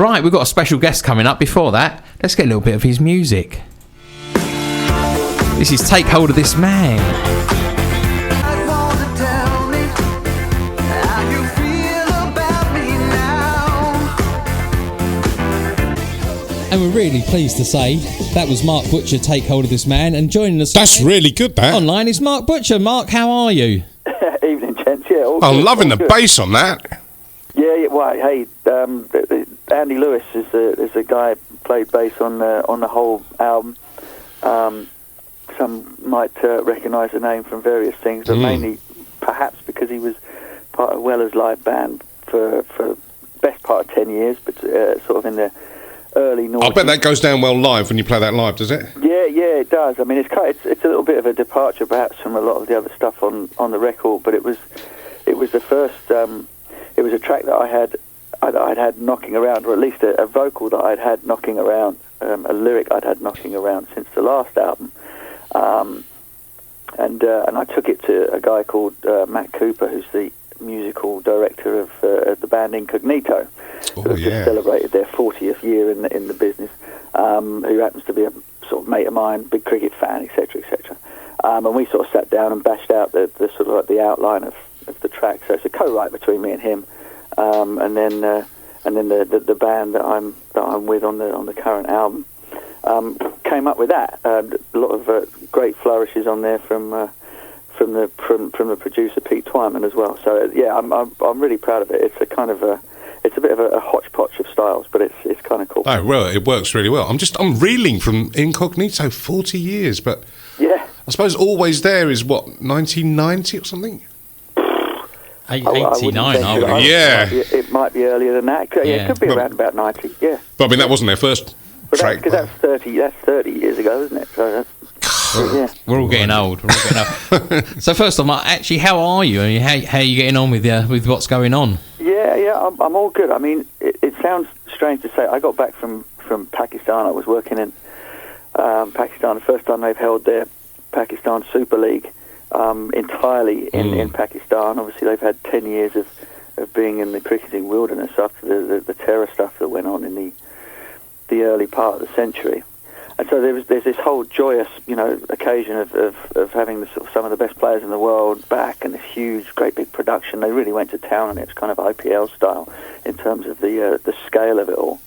Right, we've got a special guest coming up. Before that, let's get a little bit of his music. This is Take Hold of This Man. And we're really pleased to say that was Mark Butcher, Take Hold of This Man. And joining us That's really good, that. online is Mark Butcher. Mark, how are you? Evening, gents. Yeah, I'm loving the bass on that. Yeah, well, hey, Andy Lewis is a guy who played bass on the whole album. Some might recognise the name from various things, but mainly perhaps because he was part of Weller's live band for best part of 10 years, but sort of in the early noughties. I bet that goes down well live when you play that live, does it? Yeah, it does. I mean, it's a little bit of a departure perhaps from a lot of the other stuff on the record, but it was the first. It was a track that I'd had knocking around, or at least a vocal that I'd had knocking around, a lyric I'd had knocking around since the last album, and I took it to a guy called Matt Cooper, who's the musical director of the band Incognito, who have just celebrated their 40th year in the business, who happens to be a sort of mate of mine, big cricket fan, etc., etc. And we sort of sat down and bashed out the sort of like the outline of the track. So it's a co-write between me and him, and then the band that I'm with on the current album came up with that. A lot of great flourishes on there from the producer Pete Twyman as well. So yeah, I'm really proud of it. It's a kind of it's a bit of a hodgepodge of styles, but it's kind of cool. Oh well, it works really well. I'm reeling from Incognito 40 years, but yeah, I suppose Always There is what, 1990 or something. 89, yeah. It might be earlier than that. Yeah, it could be around about 90. Yeah. But I mean, that wasn't their first track. Because that's 30 years ago, isn't it? So that's, We're all getting old. So first of all, actually, how are you? I mean, how are you getting on with what's going on? Yeah, I'm all good. I mean, it sounds strange to say. I got back from Pakistan. I was working in Pakistan the first time they've held their Pakistan Super League entirely in Pakistan. Obviously, they've had 10 years of being in the cricketing wilderness after the terror stuff that went on in the early part of the century. And so there's this whole joyous, occasion of having some of the best players in the world back, and this huge, great big production. They really went to town on it. It's kind of IPL style in terms of the scale of it all.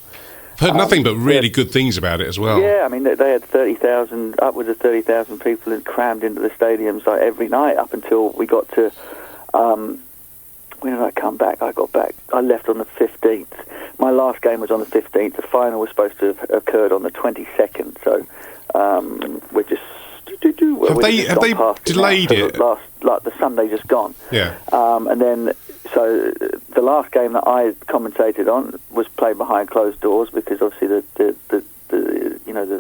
I've heard nothing but really good things about it as well. Yeah, I mean, they had upwards of 30,000 people crammed into the stadiums like every night up until we got to. When did I come back? I left on the 15th. My last game was on the 15th. The final was supposed to have occurred on the 22nd. So we're just. Have they delayed it? Like the Sunday just gone. Yeah. And then, so the last game that I commentated on was played behind closed doors because obviously the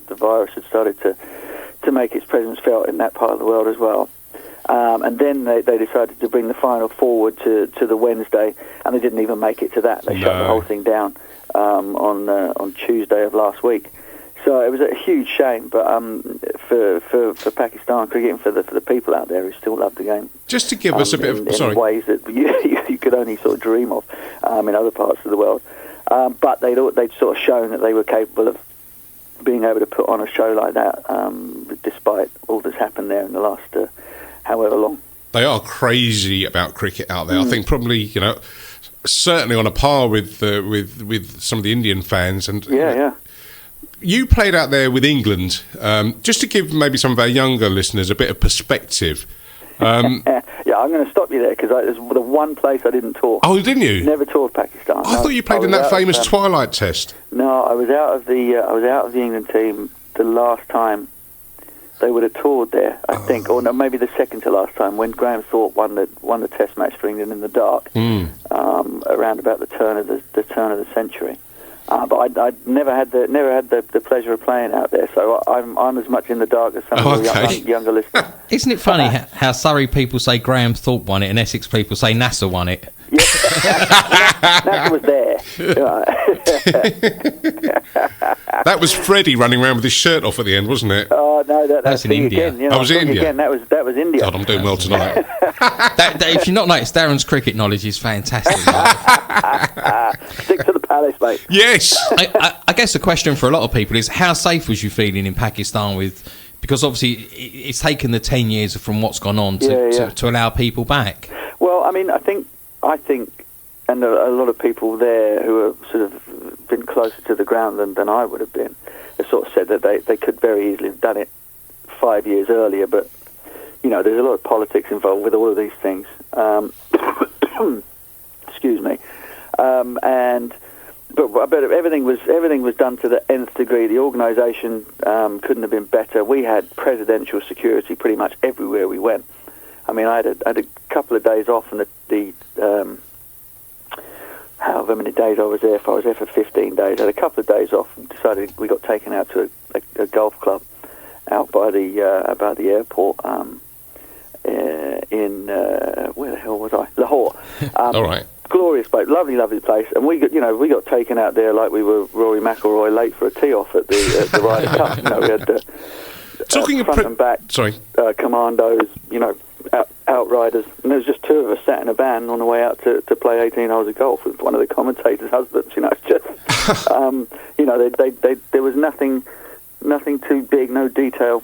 virus had started to make its presence felt in that part of the world as well. And then they decided to bring the final forward to the Wednesday, and they didn't even make it to that. They shut the whole thing down on Tuesday of last week. So it was a huge shame, but for Pakistan cricket and for the people out there who still love the game, just to give us a bit of in ways that you could only sort of dream of in other parts of the world. But they'd sort of shown that they were capable of being able to put on a show like that, despite all that's happened there in the last however long. They are crazy about cricket out there. I think probably certainly on a par with some of the Indian fans. And yeah. You played out there with England, just to give maybe some of our younger listeners a bit of perspective. Yeah, I'm going to stop you there because it's the one place I didn't tour. Oh, didn't you? Never toured Pakistan. I thought you played in that famous Twilight Test. No, I was out of the England team the last time they would have toured there, I think, or no, maybe the second to last time when Graham Thorpe won the Test match for England in the dark, around about the turn of the century. But I never had the pleasure of playing out there, so I'm as much in the dark as some of the younger listeners. Isn't it funny how Surrey people say Graham Thorpe won it and Essex people say NASA won it? Yeah, NASA was there. That was Freddie running around with his shirt off at the end, wasn't it? Oh no, that's in India. Again, you know, was it India? Again, that was India. God, I'm doing well tonight. If you're not noticed, Darren's cricket knowledge is fantastic. Stick to the palace, mate. Yes. I guess the question for a lot of people is, how safe was you feeling in Pakistan because obviously it's taken the 10 years from what's gone on to allow people back? Well, I mean, I think, and a lot of people there who have sort of been closer to the ground than I would have been, have sort of said that they could very easily have done it 5 years earlier, but, you know, there's a lot of politics involved with all of these things. Excuse me. But everything was done to the nth degree. The organisation couldn't have been better. We had presidential security pretty much everywhere we went. I mean, I had a couple of days off, and the however many days I was there for, I was there for 15 days. I had a couple of days off and decided we got taken out to a golf club out by the airport in where the hell was I? Lahore. All right. Glorious place, lovely place, and we got taken out there like we were Rory McIlroy late for a tee off at the Ryder Cup. You know, we had the front and back commandos, you know, outriders, and there was just two of us sat in a van on the way out to play 18 holes of golf with one of the commentators' husbands. You know, it's just you know, there was nothing too big, no detail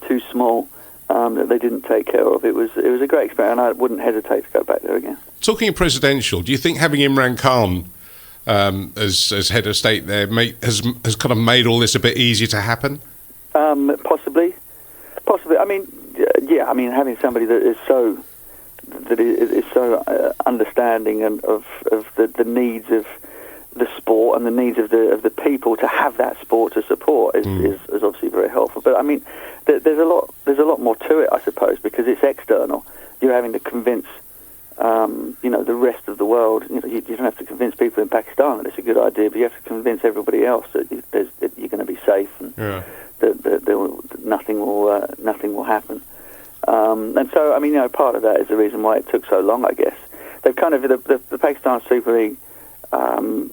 too small that they didn't take care of. It was a great experience, and I wouldn't hesitate to go back there again. Talking of presidential, do you think having Imran Khan as head of state there has kind of made all this a bit easier to happen? Possibly. I mean, yeah. I mean, having somebody that is so understanding and of the needs of the sport and the needs of the people to have that sport to support is obviously very helpful. But I mean, there's a lot more to it, I suppose, because it's external. You're having to convince. You know, the rest of the world. You know, you don't have to convince people in Pakistan that it's a good idea, but you have to convince everybody else that you're going to be safe and that nothing will happen. And so, I mean, you know, part of that is the reason why it took so long, I guess. They've kind of the Pakistan Super League. The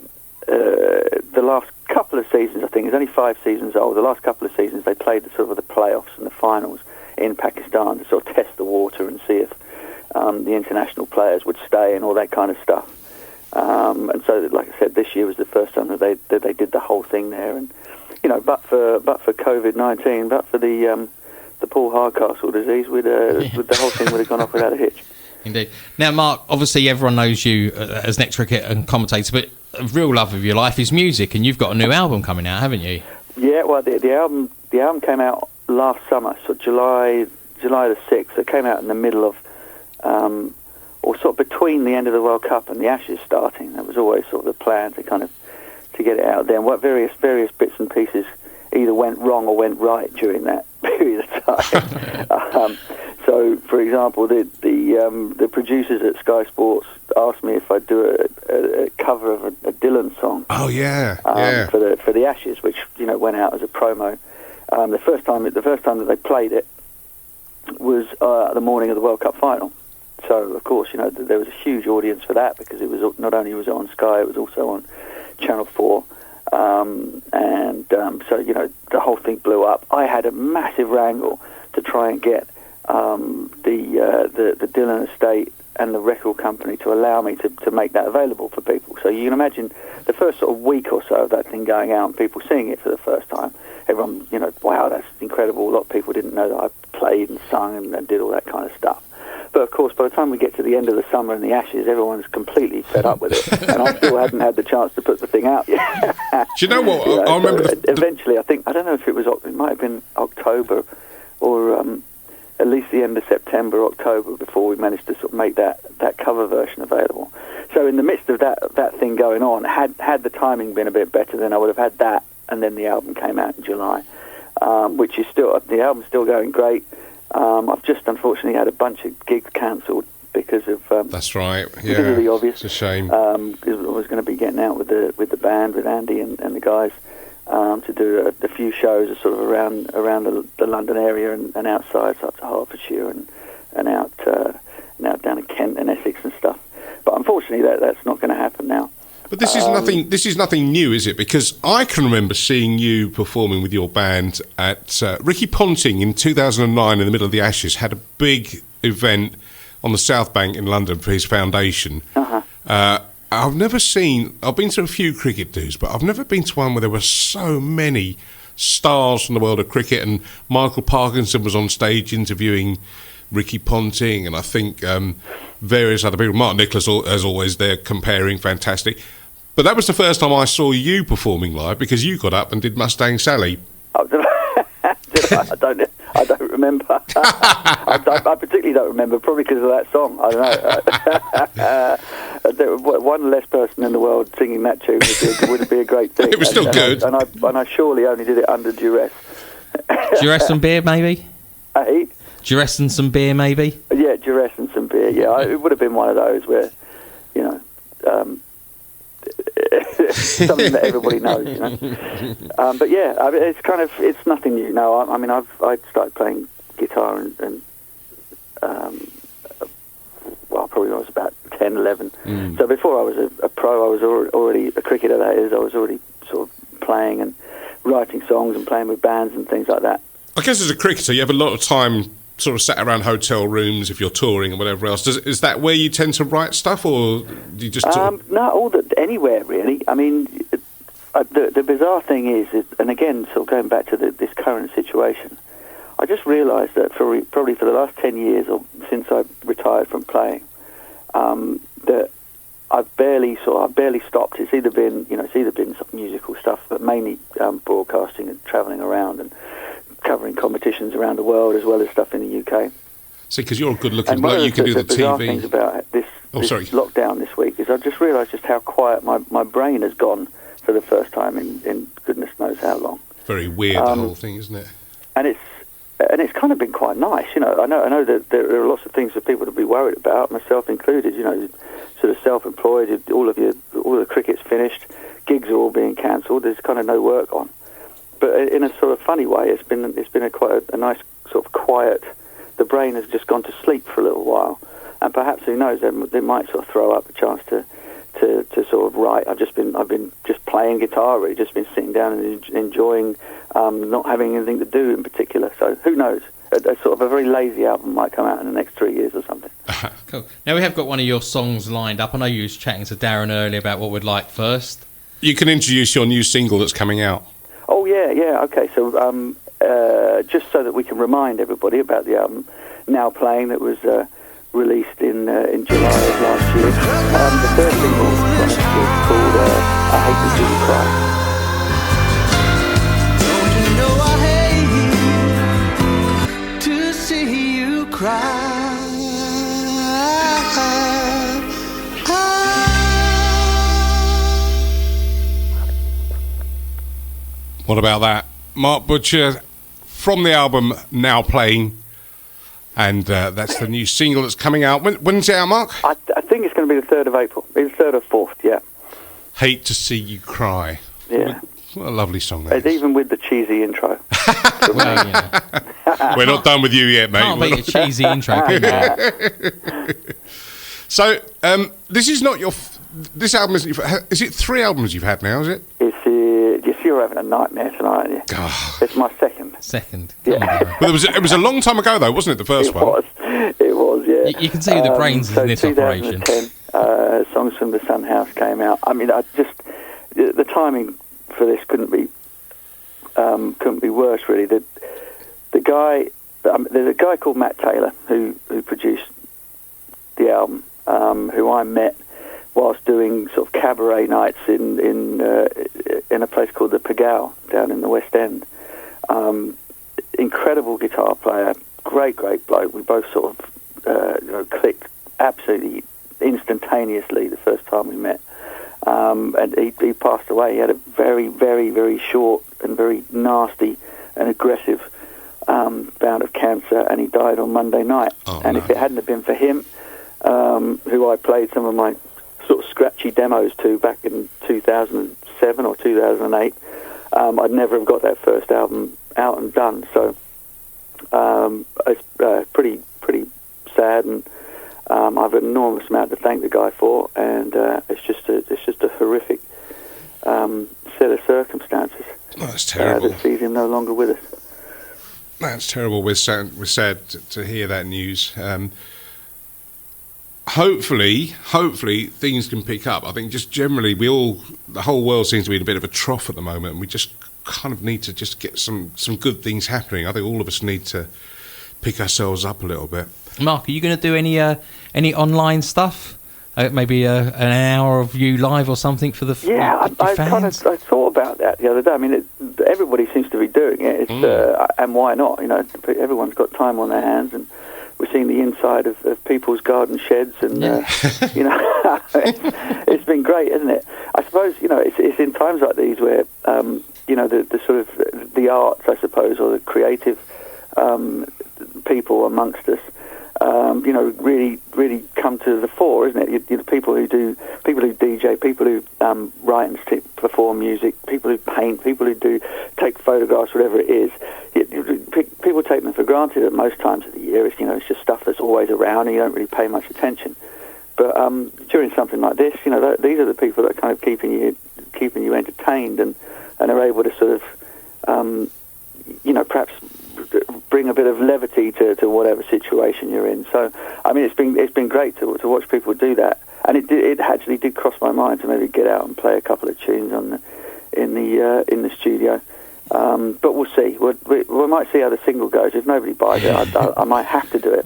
last couple of seasons, I think, it's only 5 seasons old. The last couple of seasons, they played the playoffs and the finals in Pakistan to sort of test the water and see if the international players would stay and all that kind of stuff. And so, like I said, this year was the first time that they did the whole thing there. And you know, but for COVID-19, but for the Paul Hardcastle disease, the whole thing would have gone off without a hitch. Indeed. Now, Mark, obviously everyone knows you as Next Cricket and commentator, but a real love of your life is music, and you've got a new album coming out, haven't you? Yeah, well, the album came out last summer, so July the 6th. It came out in the middle of, or sort of between the end of the World Cup and the Ashes starting. That was always sort of the plan to get it out there. And what various bits and pieces either went wrong or went right during that period of time. So, for example, the producers at Sky Sports asked me if I'd do a cover of a Dylan song. Oh yeah, for the Ashes, which went out as a promo. The first time that they played it was the morning of the World Cup final. So, of course, there was a huge audience for that because it was not only was it on Sky, it was also on Channel 4. So the whole thing blew up. I had a massive wrangle to try and get the Dylan estate and the record company to allow me to make that available for people. So you can imagine the first sort of week or so of that thing going out and people seeing it for the first time. Everyone, wow, that's incredible. A lot of people didn't know that I played and sung and did all that kind of stuff. But of course, by the time we get to the end of the summer and the Ashes, everyone's completely fed up with it, and I still hadn't had the chance to put the thing out yet. Do you know what? I remember. Eventually, I don't know if it might have been October, or at least the end of September, October, before we managed to sort of make that cover version available. So in the midst of that thing going on, had the timing been a bit better, then I would have had that, and then the album came out in July, which is the album's still going great. I've just unfortunately had a bunch of gigs cancelled because of that's right. Yeah, because of the obvious. It's a shame. I was going to be getting out with the band, with Andy and the guys, to do a few shows sort of around the London area and outside, so up to Hertfordshire and out down in Kent and Essex and stuff. But unfortunately, that's not going to happen now. But this is nothing. This is nothing new, is it? Because I can remember seeing you performing with your band at Ricky Ponting in 2009 in the middle of the Ashes. Had a big event on the South Bank in London for his foundation. I've never seen. I've been to a few cricket do's, but I've never been to one where there were so many stars from the world of cricket. And Michael Parkinson was on stage interviewing Ricky Ponting, and I think various other people. Mark Nicholas, as always, they're comparing. Fantastic. But that was the first time I saw you performing live, because you got up and did Mustang Sally. Oh, did I? I don't remember. I particularly don't remember, probably because of that song. I don't know. One less person in the world singing that tune would be a great thing. It was still good. And I surely only did it under duress. Duress and beer, maybe? Hey? Duress and some beer, maybe? Yeah, duress and some beer, yeah. It would have been one of those where, you know... something that everybody knows, you know. But yeah, I mean, it's nothing new. No, I mean, I started playing guitar and probably when I was about 10, 11. So before I was a pro, I was already a cricketer. That is, I was already sort of playing and writing songs and playing with bands and things like that. I guess as a cricketer, you have a lot of time sort of sat around hotel rooms if you're touring and whatever else. Is that where you tend to write stuff, or do you just no, anywhere really. I mean, the bizarre thing is, and again, sort of going back to this current situation, I just realised that probably for the last 10 years, or since I retired from playing, that I've barely stopped. It's either been some musical stuff, but mainly broadcasting and travelling around and covering competitions around the world, as well as stuff in the UK. See, because you're a good-looking bloke, you can do the TV. One of the things about this lockdown this week is I've just realised just how quiet my brain has gone for the first time in goodness knows how long. Very weird, the whole thing, isn't it? And it's kind of been quite nice, you know. I know that there are lots of things for people to be worried about, myself included. You know, sort of self-employed, all the cricket's finished, gigs are all being cancelled. There's kind of no work on. But in a sort of funny way, it's been quite a nice sort of quiet. The brain has just gone to sleep for a little while, and perhaps who knows, they might sort of throw up a chance to sort of write. I've been just playing guitar, really, just been sitting down and enjoying, not having anything to do in particular. So who knows? A sort of a very lazy album might come out in the next 3 years or something. Cool. Now we have got one of your songs lined up. I know you was chatting to Darren earlier about what we'd like first. You can introduce your new single that's coming out. Oh, yeah, okay. So just so that we can remind everybody about the album Now Playing that was released in July of last year. The third single from it is called I Hate to See You Cry. Don't you know I hate to see you cry? What about that? Mark Butcher from the album Now Playing, and that's the new single that's coming out. When's it out, Mark? I think it's going to be the 3rd of April. It's 3rd or 4th, yeah. Hate to See You Cry. Yeah. What a lovely song that is. Even with the cheesy intro. Well, yeah. We're not done with you yet, mate. Can't beat a cheesy intro, can you? So, this is not your... This album isn't... Is it 3 albums you've had now, is it? You're having a nightmare tonight, aren't you? Oh. It's my second. Yeah. Well, it was a long time ago, though, wasn't it, the first one? It was, yeah. You can see the brains in this operation. 2010, Songs from the Sun House came out. I mean, the timing for this couldn't be worse, really. The guy, there's a guy called Matt Taylor who produced the album, who I met whilst doing sort of cabaret nights in a place called the Pagao down in the West End. Incredible guitar player, great bloke. We both sort of clicked absolutely instantaneously the first time we met. And he passed away. He had a very, very, very short and very nasty and aggressive bout of cancer, and he died on Monday night. If it hadn't have been for him, who I played some of my sort of scratchy demos to back in 2007 or 2008, I'd never have got that first album out and done. So it's pretty sad, and I've an enormous amount to thank the guy for, and it's just a horrific set of circumstances. Oh, that's terrible. That sees him no longer with us. That's terrible. We're sad to hear that news. Hopefully things can pick up. I think just generally the whole world seems to be in a bit of a trough at the moment, and we just kind of need to just get some good things happening. I think all of us need to pick ourselves up a little bit. Mark, are you going to do any online stuff? Maybe an hour of you live or something for the fans? I thought about that the other day. I mean, everybody seems to be doing it. And why not? You know, everyone's got time on their hands, and we're seeing the inside of people's garden sheds, and you know, it's been great, isn't it? I suppose, you know, it's in times like these where you know, the sort of the arts, I suppose, or the creative people amongst us, you know, really come to the fore, isn't it? You people who DJ, people who write and perform music, people who paint, people who take photographs, whatever it is. People take them for granted at most times of the year. It's, you know, it's just stuff that's always around, and you don't really pay much attention. But during something like this, you know, these are the people that are kind of keeping you entertained and are able to sort of, you know, perhaps bring a bit of levity to whatever situation you're in. So, I mean, it's been great to watch people do that, and it actually did cross my mind to maybe get out and play a couple of tunes in the studio. But we'll see. We might see how the single goes. If nobody buys it, I might have to do it.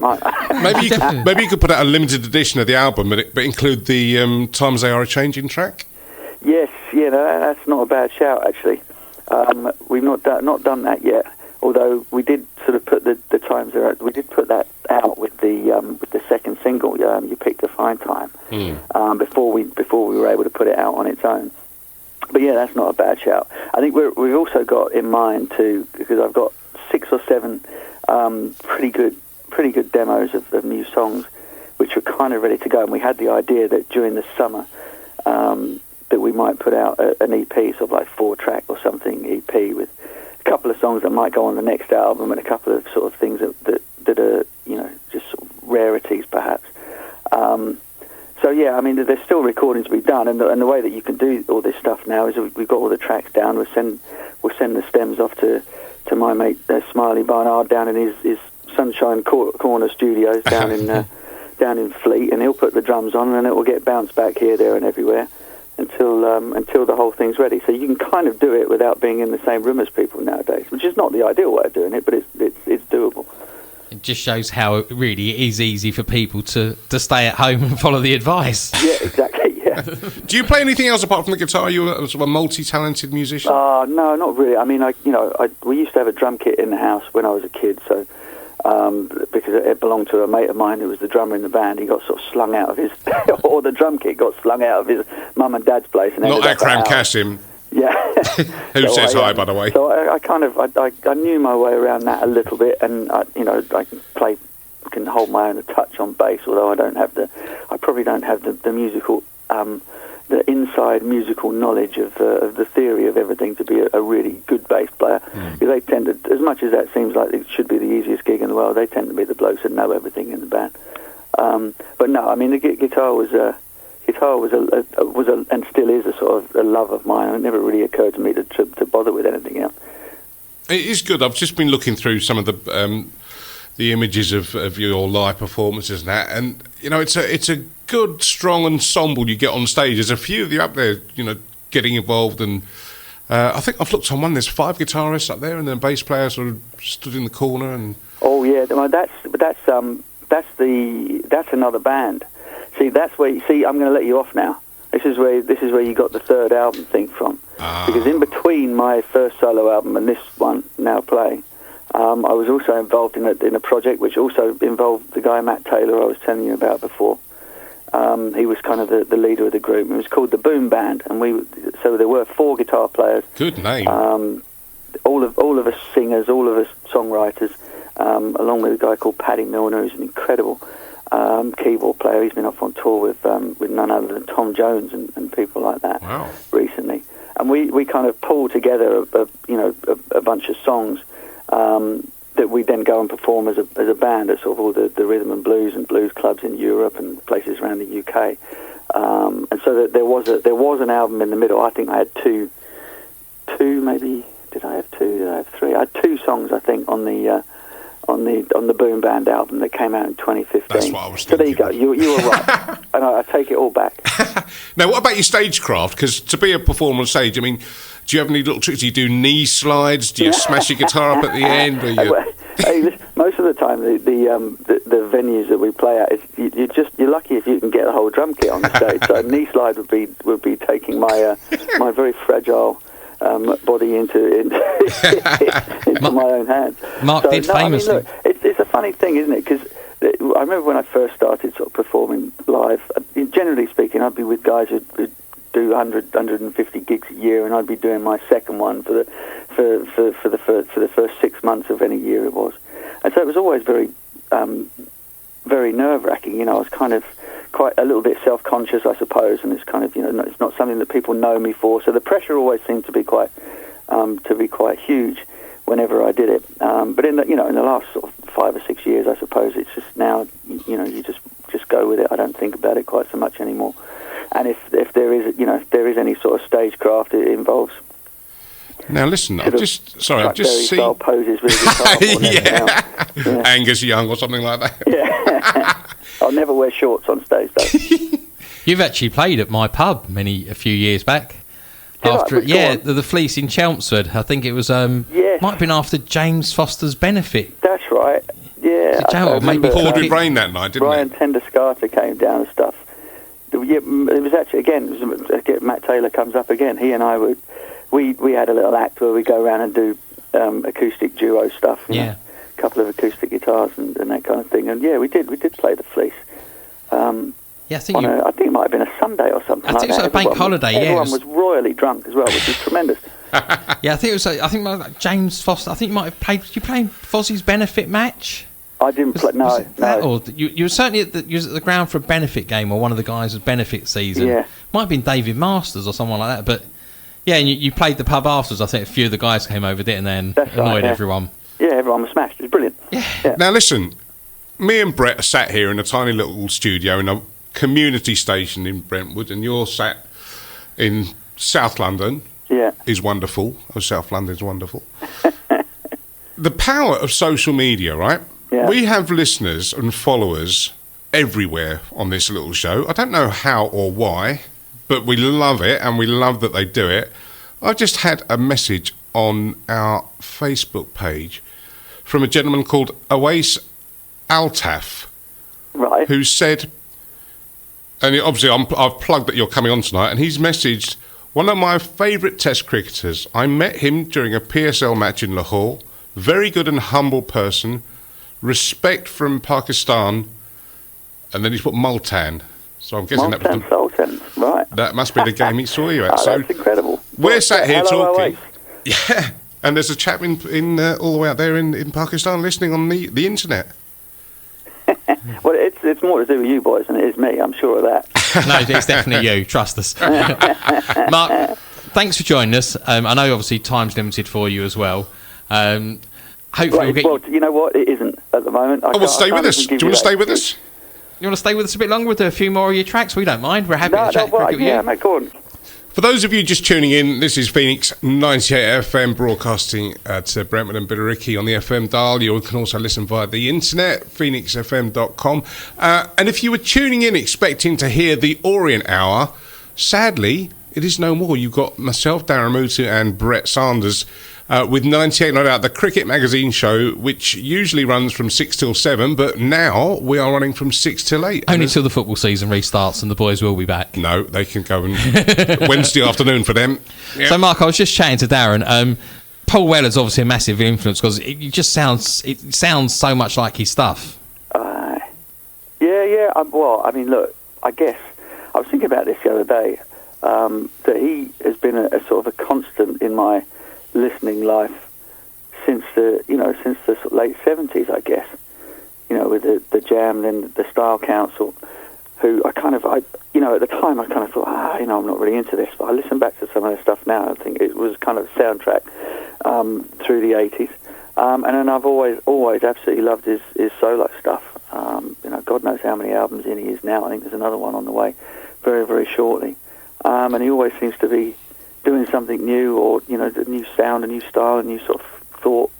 Maybe you could put out a limited edition of the album, but include the Times They Are A-Changing track. Yes, yeah, no, that's not a bad shout actually. We've not done that yet. Although we did sort of put the Times There, we did put that out with the second single, You Picked a Fine Time, before we were able to put it out on its own. But yeah, that's not a bad shout. I think we've also got in mind too, because I've got 6 or 7 pretty good demos of new songs, which are kind of ready to go. And we had the idea that during the summer that we might put out an EP, sort of like 4-track or something EP with a couple of songs that might go on the next album and a couple of sort of things that are, you know, just sort of rarities perhaps. So yeah, I mean, there's still recording to be done, and the way that you can do all this stuff now is we've got all the tracks down. We'll send the stems off to my mate Smiley Barnard down in his Sunshine Corner studios down in Fleet, and he'll put the drums on, and it will get bounced back here, there, and everywhere until the whole thing's ready. So you can kind of do it without being in the same room as people nowadays, which is not the ideal way of doing it, but it's doable. It just shows how it really is easy for people to stay at home and follow the advice. Yeah, exactly, yeah. Do you play anything else apart from the guitar? You're a multi-talented musician? No, not really. I mean, we used to have a drum kit in the house when I was a kid, so because it belonged to a mate of mine who was the drummer in the band. He got sort of slung out of his, or the drum kit got slung out of his mum and dad's place. And not Akram Kasim. Yeah. Who says hi, by the way. So I knew my way around that a little bit, and I can hold my own touch on bass, although I probably don't have the musical, the inside musical knowledge of the theory of everything to be a really good bass player. Because they tend to, as much as that seems like it should be the easiest gig in the world, they tend to be the blokes that know everything in the band. But no, I mean, the guitar was and still is a sort of a love of mine. It never really occurred to me to bother with anything else. It is good. I've just been looking through some of the images of your live performances and that, and you know, it's a good, strong ensemble you get on stage. There's a few of you up there, you know, getting involved, and I think I've looked on one. There's 5 guitarists up there, and then bass players sort of stood in the corner. And oh yeah, well, that's another band. See, that's where I'm going to let you off now. This is where you got the third album thing from. Because in between my first solo album and this one now playing, I was also involved in a project which also involved the guy Matt Taylor I was telling you about before. He was kind of the leader of the group. It was called the Boom Band, and so there were 4 guitar players. Good name. All of us singers, all of us songwriters, along with a guy called Paddy Milner, who's an incredible keyboard player. He's been off on tour with none other than Tom Jones and people like that. Wow. Recently, and we kind of pulled together a bunch of songs that that we then go and perform as a band at sort of all the rhythm and blues clubs in Europe and places around the UK. And so that there was an album in the middle. I think I had two maybe. Did I have two? Did I have three? I had two songs, I think, on the Boom Band album that came out in 2015. That's what I was thinking. So there you go. You were right, and I take it all back. Now, what about your stagecraft? Because to be a performer on stage, I mean, do you have any little tricks? Do you do knee slides? Do you smash your guitar up at the end? Most of the time, the venues that we play at, you're lucky if you can get a whole drum kit on the stage. So a knee slide would be taking my my very fragile body into my own hands. Mark did famously. I mean, look, it's a funny thing, isn't it? Because I remember when I first started sort of performing live. Generally speaking, I'd be with guys who do 100, 150 gigs a year, and I'd be doing my second one for the first 6 months of any year it was, and so it was always very very nerve-wracking. You know, I was kind of quite a little bit self-conscious, I suppose, and it's kind of, you know, it's not something that people know me for, so the pressure always seemed to be quite huge whenever I did it. But in the last sort of 5 or 6 years, I suppose, it's just now, you know, you just go with it. I don't think about it quite so much anymore. And if there is any sort of stagecraft, it involves. Now listen, I've just seen poses with guitar yeah. Angus Young or something like that. Yeah, I'll never wear shorts on stage though. You've actually played at my pub a few years back. The Fleece in Chelmsford. I think it was might have been after James Foster's benefit. That's right. Yeah, maybe poured with rain that night, didn't Brian it? Tendescata came down and stuff. Yeah, it was actually Matt Taylor comes up again. He and I would. We had a little act where we go around and do acoustic duo stuff. You know, a couple of acoustic guitars and that kind of thing. And yeah, we did play the Fleece. I think it might have been a Sunday or something. I think it was a bank holiday. Everyone was royally drunk as well, which was tremendous. Yeah, I think it was. I think like James Foster. I think you might have played. Did you play Fozzie's benefit match? I didn't play. No. Or you were certainly at the ground for a benefit game or one of the guys' benefit season. Yeah. Might have been David Masters or someone like that. But yeah, and you played the pub afterwards. I think a few of the guys came over, didn't they? And annoyed everyone. Yeah, everyone was smashed. It was brilliant. Yeah. Now listen, me and Brett are sat here in a tiny little studio in a community station in Brentwood, and you're sat in South London. Yeah. Is wonderful. South London is wonderful. The power of social media, right? Yeah. We have listeners and followers everywhere on this little show. I don't know how or why, but we love it, and we love that they do it. I've just had a message on our Facebook page from a gentleman called Awais Altaf, right? Who said, and obviously I've plugged that you're coming on tonight, and he's messaged, one of my favourite Test cricketers. I met him during a PSL match in Lahore. Very good and humble person. Respect from Pakistan. And then he's put Multan. So I'm guessing that was Sultan, right? That must be the game he saw you at. So that's incredible. We're sat here talking. Awais. Yeah, and there's a chap in all the way out there in Pakistan listening on the internet. Well, it's more to do with you boys than it is me. I'm sure of that. No, it's definitely you. Trust us. Mark, thanks for joining us. I know obviously time's limited for you as well. Hopefully we'll get you know what? It isn't at the moment. Well, stay with us. Do you want to stay with us? You want to stay with us a bit longer? We'll do a few more of your tracks. We don't mind. We're happy to chat cricket with you. Yeah, mate, go on. For those of you just tuning in, this is Phoenix 98 FM broadcasting at Brentwood and Billericay on the FM dial. You can also listen via the internet, phoenixfm.com. And if you were tuning in expecting to hear the Orient Hour, sadly, it is no more. You've got myself, Darren Mutu, and Brett Sanders with 98 Not Out, the cricket magazine show, which usually runs from 6 till 7, but now we are running from 6 till 8. Only till the football season restarts and the boys will be back. No, they can go and Wednesday afternoon for them. Yep. So, Mark, I was just chatting to Darren. Paul Weller's obviously a massive influence because it sounds so much like his stuff. Yeah. Well, I mean, look, I guess I was thinking about this the other day, that he has been a sort of a constant in my listening life since the sort of late 70s, I guess. You know, with the Jam, then the Style Council, who at the time I kind of thought, I'm not really into this, but I listen back to some of their stuff now. I think it was kind of a soundtrack through the 80s. And then I've always absolutely loved his solo stuff. God knows how many albums in he is now. I think there's another one on the way very, very shortly. And he always seems to be doing something new, or, a new sound, a new style, a new sort of thought.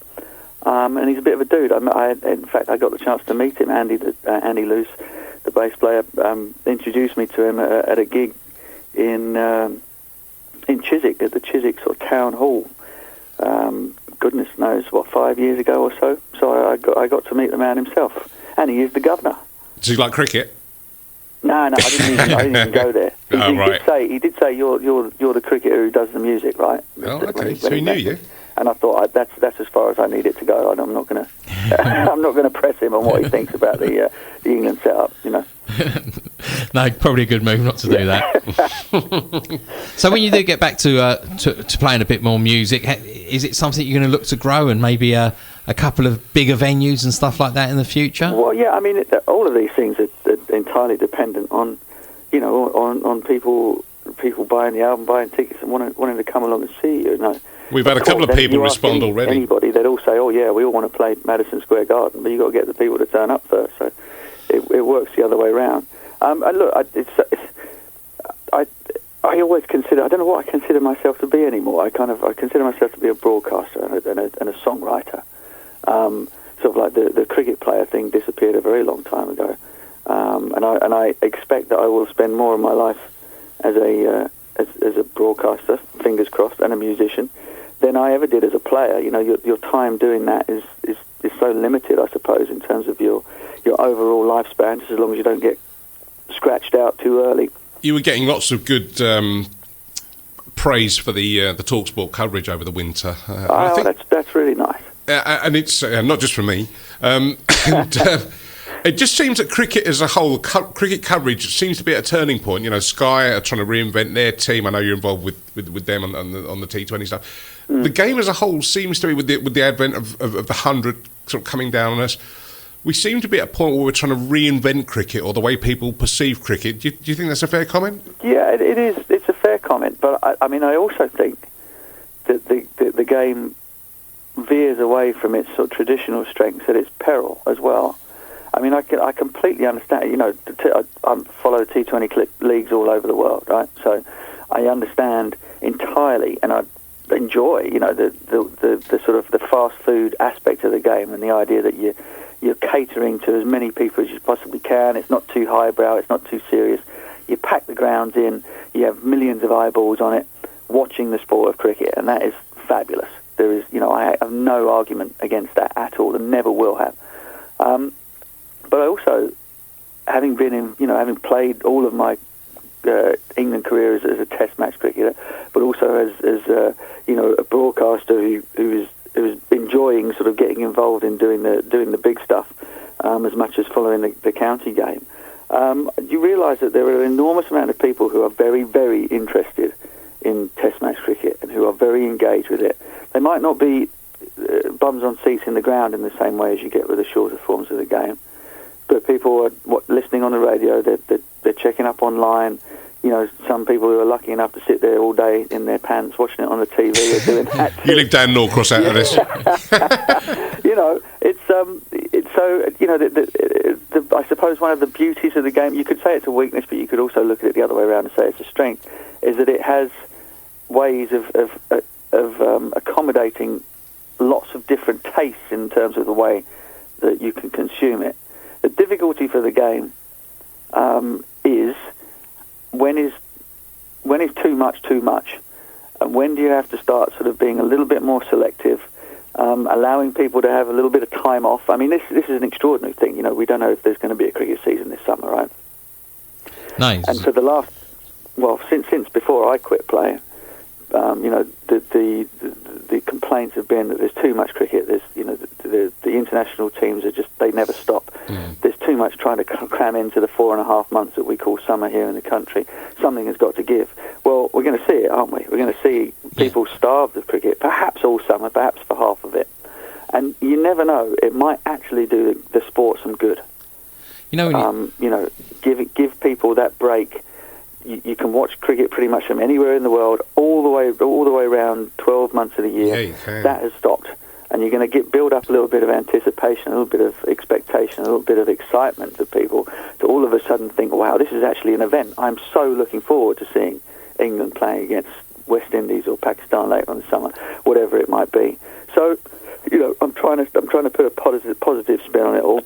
And he's a bit of a dude. In fact, I got the chance to meet him. Andy Luce, the bass player, introduced me to him at a gig in Chiswick, at the Chiswick sort of town hall. Goodness knows, 5 years ago or so. So I got to meet the man himself, and he is the governor. Does he like cricket? No, I didn't even go there. He did say you're the cricketer who does the music, right? Oh, okay. So he knew you. And I thought that's as far as I need it to go. I'm not going to I'm not going to press him on what he thinks about the England setup. No, probably a good move not to do that. So when you do get back to playing a bit more music, is it something you're going to look to grow and maybe a couple of bigger venues and stuff like that in the future? Well, yeah. I mean, all of these things are entirely dependent on on people buying the album, buying tickets, and wanting to come along and see you. We've had a couple of people respond already. Anybody, they'd all say, "Oh yeah, we all want to play Madison Square Garden," but you've got to get the people to turn up first. So it works the other way around. And look, I always consider, I don't know what I consider myself to be anymore. I consider myself to be a broadcaster and a songwriter. Sort of like the cricket player thing disappeared a very long time ago. And I expect that I will spend more of my life as a broadcaster, fingers crossed, and a musician than I ever did as a player. Your time doing that is so limited, I suppose, in terms of your overall lifespan, just as long as you don't get scratched out too early. You were getting lots of good praise for the TalkSport coverage over the winter. That's really nice. And it's not just from me. It just seems that cricket as a whole, cricket coverage seems to be at a turning point. Sky are trying to reinvent their team. I know you're involved with them on the T20 stuff. The game as a whole seems to be, with the advent of the 100 sort of coming down on us, we seem to be at a point where we're trying to reinvent cricket, or the way people perceive cricket. Do you think that's a fair comment? Yeah, it is. It's a fair comment. But I also think that the game veers away from its sort of traditional strengths at its peril as well. I mean, I completely understand. I follow T20 leagues all over the world, right? So I understand entirely, and I enjoy, the sort of the fast food aspect of the game, and the idea that you're catering to as many people as you possibly can. It's not too highbrow. It's not too serious. You pack the grounds in. You have millions of eyeballs on it watching the sport of cricket, and that is fabulous. There is, I have no argument against that at all, and never will have. But I also, having been in, having played all of my England career as a Test match cricketer, but also as a broadcaster who is enjoying sort of getting involved in doing the big stuff as much as following the county game. You realise that there are an enormous amount of people who are very, very interested in Test match cricket and who are very engaged with it. They might not be bums on seats in the ground in the same way as you get with the shorter forms of the game. But people are listening on the radio, they're checking up online. Some people who are lucky enough to sit there all day in their pants watching it on the TV are doing that too. You leave Dan Norcross out of this. It's so, I suppose one of the beauties of the game, you could say it's a weakness, but you could also look at it the other way around and say it's a strength, is that it has ways of accommodating lots of different tastes in terms of the way that you can consume it. The difficulty for the game is when is too much, and when do you have to start sort of being a little bit more selective, allowing people to have a little bit of time off. I mean, this is an extraordinary thing. We don't know if there's going to be a cricket season this summer, right? Nice. And for the last, since before I quit playing, the complaints have been that there's too much cricket. There's, the international teams are they never stop. There's too much trying to cram into the 4.5 months that we call summer here in the country. Something has got to give. Well, we're going to see it, aren't we? We're going to see people starved of cricket, perhaps all summer, perhaps for half of it. And you never know. It might actually do the sport some good. Give people that break. You can watch cricket pretty much from anywhere in the world, all the way around 12 months of the year. Yeah, you can. That has stopped, and and you're going to build up a little bit of anticipation, a little bit of expectation, a little bit of excitement for people to all of a sudden think, wow, this is actually an event. I'm so looking forward to seeing England playing against West Indies or Pakistan later on in the summer, whatever it might be. So, I'm trying to put a positive spin on it all.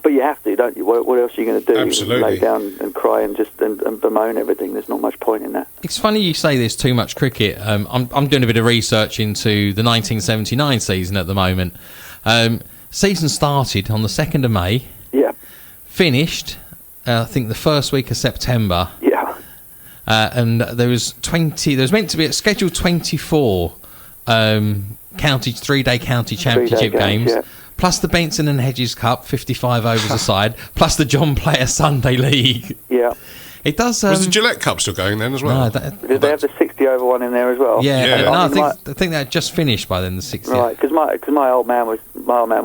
But you have to, don't you? What else are you going to do? Absolutely. Lay down and cry and just and bemoan everything. There's not much point in that. It's funny you say there's too much cricket. I'm doing a bit of research into the 1979 season at the moment. Season started on the 2nd of May. Yeah. Finished, I think, the first week of September. Yeah. And there was meant to be a scheduled 24 3-day county championship games. Yeah. Plus the Benson and Hedges Cup, 55 overs aside, plus the John Player Sunday League. Yeah. It does. Was the Gillette Cup still going then as well? No, Did they have the 60 over one in there as well? Yeah. No, I think that had just finished by then. The 60. Right, because my old man would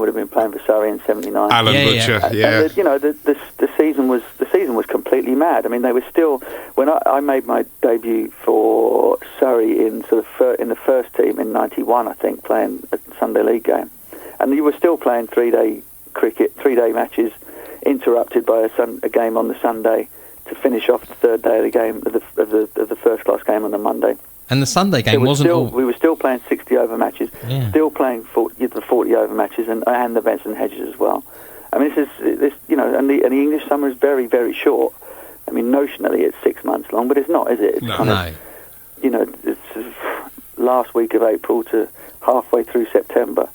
have been playing for Surrey in '79. Alan Butcher, yeah. And the season was completely mad. I mean, they were still, when I made my debut for Surrey in in the first team in '91, I think, playing a Sunday League game. And you were still playing 3-day cricket, 3-day matches, interrupted by a game on the Sunday to finish off the third day of the game of the first class game on the Monday. And the Sunday game wasn't. We were still playing 60-over matches, still playing the 40-over matches, and the Benson Hedges as well. I mean, this and the English summer is very, very short. I mean, notionally it's 6 months long, but it's not, is it? It's no. It's last week of April to halfway through September.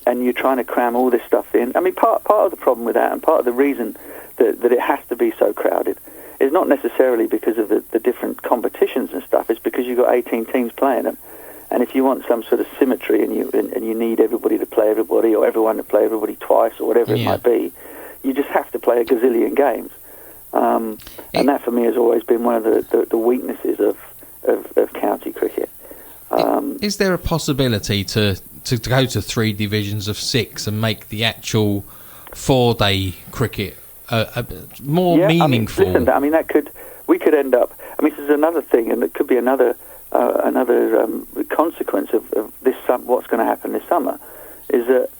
And you're trying to cram all this stuff in. I mean, part of the problem with that, and part of the reason that it has to be so crowded, is not necessarily because of the different competitions and stuff. It's because you've got 18 teams playing them. And if you want some sort of symmetry and you need everybody to play everybody, or everyone to play everybody twice, or whatever it might be, you just have to play a gazillion games. And that for me has always been one of the weaknesses of county cricket. Is there a possibility to go to 3 divisions of 6 and make the actual 4-day cricket more meaningful? We could end up. I mean, this is another thing, and it could be another consequence of this. What's going to happen this summer is that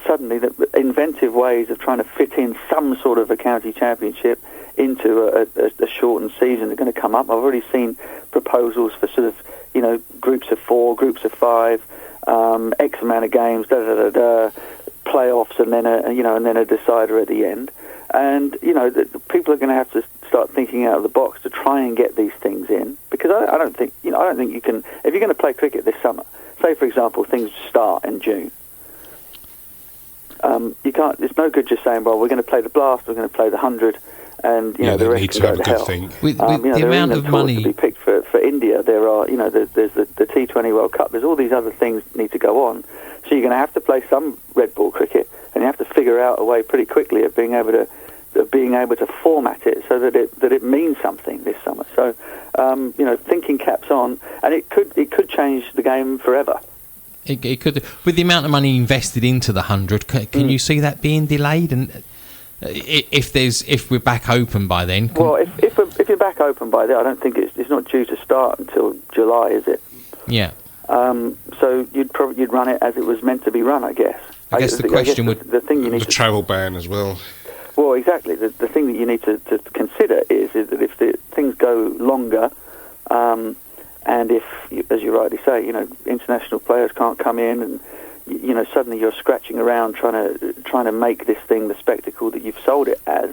suddenly the inventive ways of trying to fit in some sort of a county championship into a shortened season are going to come up. I've already seen proposals for sort of, groups of 4, groups of 5, X amount of games, playoffs, and then a decider at the end. And people are going to have to start thinking out of the box to try and get these things in, because I don't think you can. If you're going to play cricket this summer, say for example things start in June. You can't. It's no good just saying, well, we're going to play the Blast, we're going to play the 100, and the rest can go to hell. With the amount of money to be picked for India, there are there's the T20 World Cup. There's all these other things that need to go on. So you're going to have to play some red ball cricket, and you have to figure out a way pretty quickly of being able to format it so that it means something this summer. So thinking caps on, and it could change the game forever. It could, with the amount of money invested into the 100. Can you see that being delayed? And if we're back open by then? Well, if you're back open by then, I don't think it's not due to start until July, is it? Yeah. So you'd run it as it was meant to be run, I guess. I guess the question would the thing you need the travel ban as well. Well, exactly. The thing that you need to consider is that if things go longer, and if, as you rightly say, international players can't come in, and suddenly you're scratching around trying to make this thing the spectacle that you've sold it as,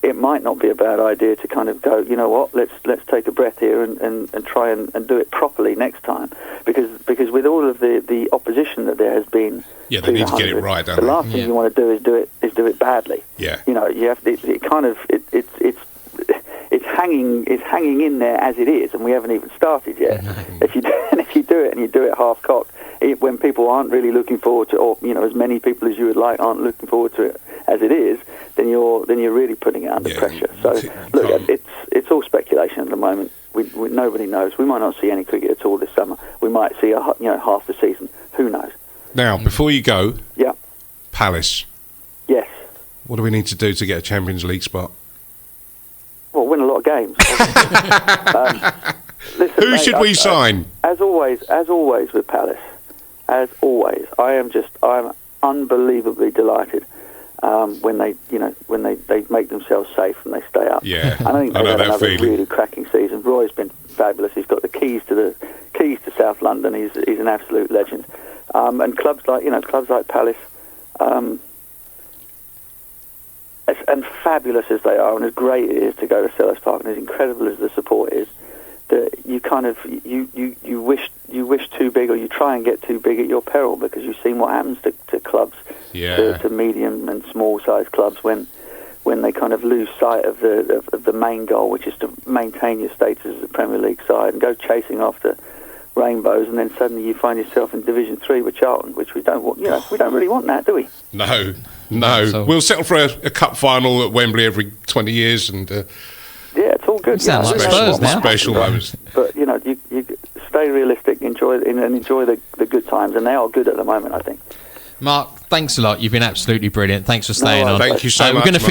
it might not be a bad idea to kind of go, you know what, let's take a breath here and try and do it properly next time, because with all of the opposition that there has been, they need to get it right, don't they? The last thing you want to do is do it badly. Yeah. You have it's hanging in there as it is, and we haven't even started yet. If you do it half cocked, when people aren't really looking forward to, or as many people as you would like aren't looking forward to it as it is, then you're really putting it under pressure. So look, it's all speculation at the moment. Nobody knows. We might not see any cricket at all this summer. We might see half the season. Who knows? Now, before you go, Palace. Yes. What do we need to do to get a Champions League spot? Well, win a lot of games. Listen, Who mate, should we sign? As always with Palace, as always, I'm unbelievably delighted when they make themselves safe and they stay up. Yeah, and I think I know they've had that another feeling. really cracking season. Roy's been fabulous. He's got the keys to South London. He's an absolute legend. And clubs like Palace, and fabulous as they are, and as great it is to go to Selhurst Park, and as incredible as the support is, that you kind of you wish too big, or you try and get too big at your peril, because you've seen what happens to clubs, to medium and small sized clubs when they kind of lose sight of the main goal, which is to maintain your status as a Premier League side and go chasing after rainbows, and then suddenly you find yourself in Division 3 with Charlton, which we don't want. We don't really want that, do we? No. So- We'll settle for a cup final at Wembley every 20 years, and Yeah, it's all good. Sounds like Spurs now. special moments. But you stay realistic, enjoy the good times, and they are good at the moment, I think. Mark, thanks a lot. You've been absolutely brilliant. Thanks for staying No, on. Thank you so We're much. going to